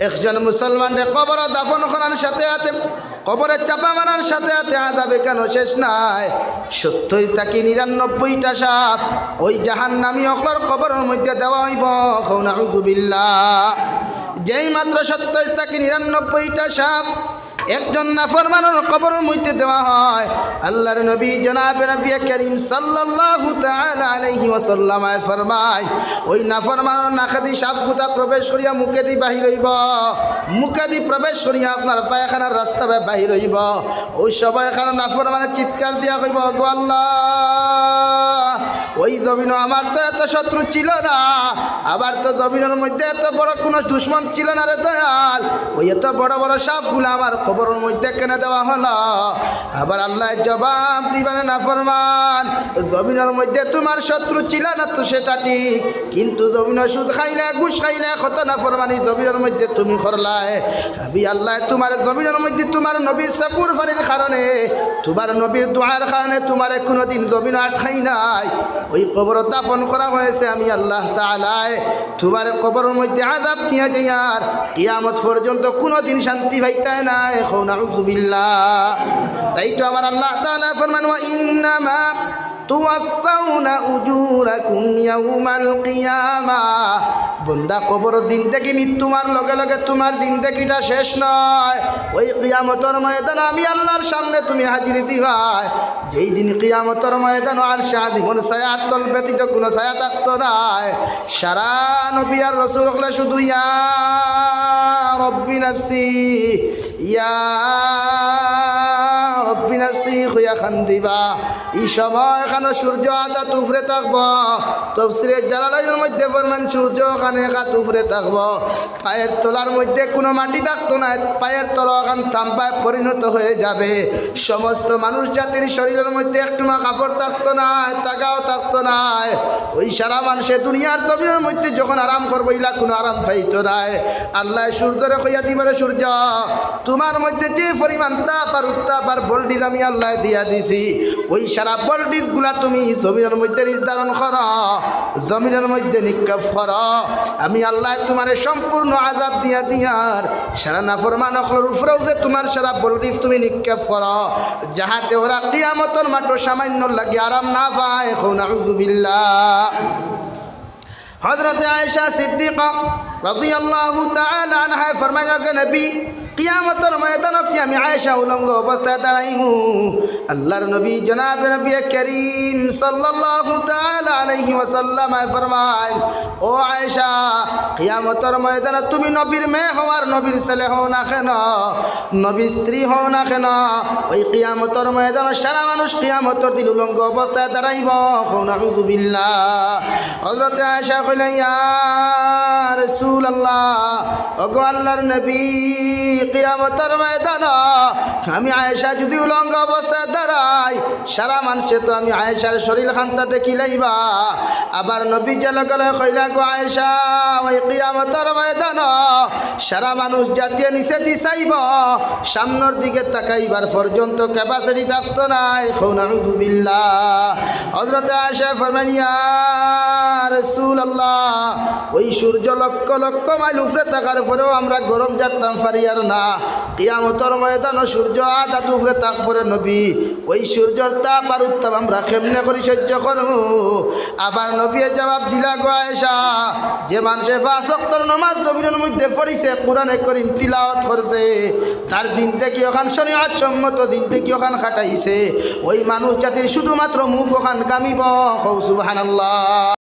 একজন মুসলমানের কবর দাফন করার সাথে সাথে কবরে চাপা মারার সাথে সাথে আযাবে কেন শেষ নাই। 70 থেকে 99টা সাপ ওই জাহান্নামী অকলর কবরের মধ্যে দেওয়া হইব। নাউযু বিল্লাহ। যেই মাত্র 70 থেকে 99টা সাপ একজন নাফরমানের কবরের মধ্যে দেওয়া হয়, আল্লাহর নবী জনাবে নবী করিম সাল্লাল্লাহু তাআলা আলাইহি ওয়াসাল্লাম ফরমায়, ওই নাফরমানের নাকাদি সাপগুতা প্রবেশ করিয়া মুখে দি বাহির হইব, মুখে দি প্রবেশ করিয়া আপনার পায়খানার রাস্তা বাহির হইব। ওই সবাই এখানে নাফরমানের চিৎকার দিয়া কইব, গো আল্লাহ, ওই জমিন আমার তো এত শত্রু ছিল না, আবার তো জমিনের মধ্যে এত বড় কোনো দুশ্মন ছিল না রে দয়াল, ওই এত বড় বড় সাপগুলো আমার কবরের মধ্যে কেন দেওয়া হলো? আবার আল্লাহ জবাব দিবেন, নাফরমান, জমিনের মধ্যে তোমার শত্রু ছিল না তো সেটা ঠিক, কিন্তু জমিন সুদ খাইলে ঘুষ খাইলে কত নাফরমানি জমিনের মধ্যে তুমি করলাই। আমি আল্লাহ তোমার জমিনের মধ্যে তোমার নবীর সাকুর ফানির কারণে, তোমার নবীর দোয়ার কারণে তোমার কোনোদিন জমিন আটকাই নাই, ওই কবর দাফন করা হয়েছে। আমি আল্লাহ তাআলা তোমার কবরের মধ্যে আযাব দিয়া যাইয়ার কিয়ামত পর্যন্ত কোনোদিন শান্তি পাইতায় নাই। নাউযু বিল্লাহ। তাই তো আমার আল্লাহ তাআলা ফরমান, ওয়া ইন্নামা তুওয়াফাউনা উজুরাকুম ইয়াউমাল কিয়ামাহ। বন্দা, কবর দিন থেকে মৃত্যুমার লগে লগে তোমার দিন থেকেটা শেষ নয়। ওই কিয়ামতের ময়দানে আমি আল্লাহর সামনে তুমি হাজিরি দিবা। যেই দিন কিয়ামতের ময়দানে আর শাহাদিমন ছায়ার তল ব্যতীত কোনো ছায়া থাকতো না। সারা নবী আর রাসূল হলে শুধু ইয়া রব্বি নাফসি, ইয়া রব্বি নাফসি খুয়া খান দিবা। এই সময় এখানে সূর্য আদা তুফরে থাকব। তাফসীরে জালালাইনের মধ্যে ফরমান, সূর্য ওখানে একা তুফরে থাকব, পায়ের তলার মধ্যে কোনো মাটি থাকতো না, পায়ের তলা ওখান তাম্বায় পরিণত হয়ে যাবে। সমস্ত মানুষ জাতির শরীরের মধ্যে একটু কাপড় থাকতো না, তাগাও থাকতো না। ওই সারা মানুষে দুনিয়ার জমিনের মধ্যে যখন আরাম করবো, ইলা কোনো আরাম পাইতো না। আল্লাহ সূর্যরে কইয়া দিবারে, সূর্য তোমার মধ্যে যে পরিমাণ তাপ আর উত্তাপ আর ভোল্টেজ আমি আল্লাহ দিয়া দিছি, ওই সারা ভোল্টেজগুলা তুমি জমিনের মধ্যে নির্ধারণ করো, জমিনের মধ্যে নিক্ষেপ করো। আমি আল্লাহ তোমার সম্পূর্ণ আযাব দিয়া দিয়ার সারা নাফরমান অখলর উপরে উপরে তোমার সারা ভোল্টেজ তুমি নিক্ষেপ করো, যাহাতে ওরা কিয়ামতের মাঠে সামান্য লাগে আরাম না পায়। নাউযু বিল্লাহ। হযরত আয়েশা সিদ্দিকা রাদিয়াল্লাহু তাআলা আনহা ফরমায়, গে নবী, কিয়ামতের ময়দানে কি আমি আয়েশা উলঙ্গ অবস্থায় দাঁড়াইমু? আল্লাহর নবী জনাবে নবী করিম সাল্লাল্লাহু তাআলা আলাইহি ওয়াসাল্লাম ফরমায়, ও আয়েশা, কিয়ামতের ময়দানে তুমি নবীর মেয়ে হও আর নবীর ছেলে হও না কেন, নবীর স্ত্রী হও না কেন, ওই কিয়ামতের ময়দানে সারা মানুষ কিয়ামতের দিন উলঙ্গ অবস্থায় দাঁড়াইব। নাউযু বিল্লাহ। হযরত আয়েশা কইলেন, ইয়া রাসূলুল্লাহ, ওগো আল্লাহর নবী, কিয়ামতের ময়দানে আমি আয়েশা যদি উলঙ্গ অবস্থায় দাঁড়াই, সারা মানুষে তো আমি আয়েশার শরীর খান্তা দেখি লাইবা। আবার নবী জেলা গেলে কইলা, গো আয়েশা, ওই কিয়ামতের ময়দানে সারা মানুষ জাতীয় নিচে দিছাইব, সামনের দিকে তাকাইবার পর্যন্ত ক্যাপাসিটি থাকতো নাই। নাউযু বিল্লাহ। হযরত আয়েশা ফরমায়, ইয়া রাসূলুল্লাহ, ওই সূর্য লক্ষ লক্ষ মাইল উপরে থাকার পরেও আমরা গরম জানতাম পারি আর না, কিয়ামতের ময়দানে সূর্য আধা উপরে থাক পরে নবী, ওই সূর্যের তাপ আর উত্তাপ আমরা কেমনে করে সহ্য করব? আবার নবী জবাব দিলা, গো আয়েশা, যে মানুষে 5 ওয়াক্তের নামাজ জমিনের মধ্যে পড়িছে, কোরআনে কারীম তিলাওয়াত করছে, তার দিন থেকে ওখান শরীয়ত সম্মত দিন থেকে ওখান খাটাইছে, ওই মানুষ জাতির শুধুমাত্র মুখ ওখান কামিব। সুবহানাল্লাহ।